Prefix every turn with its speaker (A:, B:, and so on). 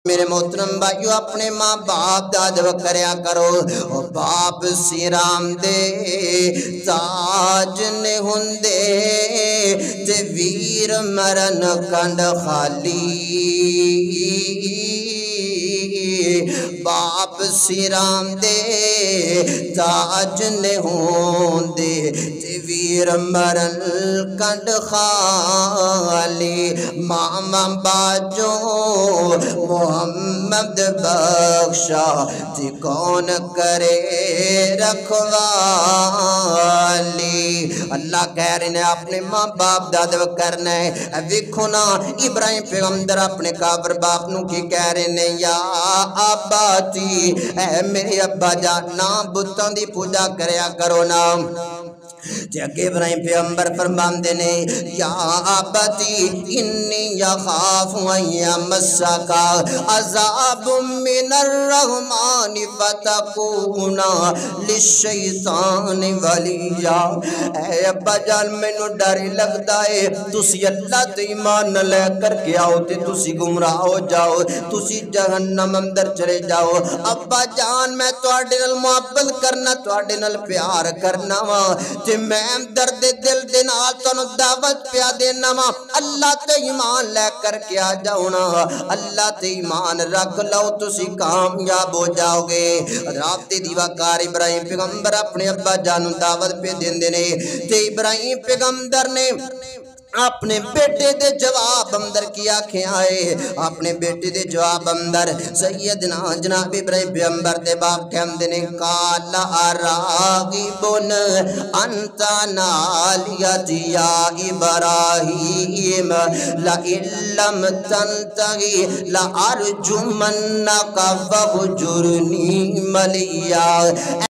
A: میرے محترم بھائیو اپنے ماں باپ دا ادب کریا کرو او باپ سیرام دے تاج نے ہوندے تے ویر مرن کنڈ خالی باپ سیرام دے تاج نے ہوندے تے ویر مرن کنڈ خالی ماما باجو محمد بخشا تی کون کرے رکھوالی اللہ کہہ رہے ہیں اپنے ماں باپ دا ادب کرنا ہے ویکھو نا ابراہیم پیغمبر اپنے کافر باپ نو کی کہہ رہے ہیں یا اباتی اے میرے ابا جان نا بتاں دی پوجا کریا کرو نا جگہ ابراہیم پیغمبر فرماندے نے یا آبتی انی یخاف یمسکا عذاب من الرحمن فتکونا للشیطان ولیا اے ابا جان مینو ڈر لگدا ہے تسی اللہ تے ایمان نہ لے کر کے آؤ تے تسی گمراہ ہو جاؤ تسی جہنم اندر چلے جاؤ ابا جان میں تواڈے نال محبت کرنا تواڈے نال پیار کرنا وا تے میں درد دل دے نال تانوں دعوت پیا دینا وا اللہ تے ایمان لے کر کے آ جاؤ نا اللہ تے ایمان رکھ لو تسی کامیاب ہو جاؤ گے رابطے دیوا کار ابراہیم پیغمبر اپنے ابا جان دعوت پہ دیندے نے تے ابراہیم پیغمبر نے اپنے بیٹے دے جواب اندر کیا کھیائے اپنے بیٹے دے جواب اندر سیدنا جناب ابراہیم پیغمبر دے باپ کہندے نے کالا راغبن انت نالیت یا ابراہیم لئن لم تنتہی لارجمنک وہجرنی ملیا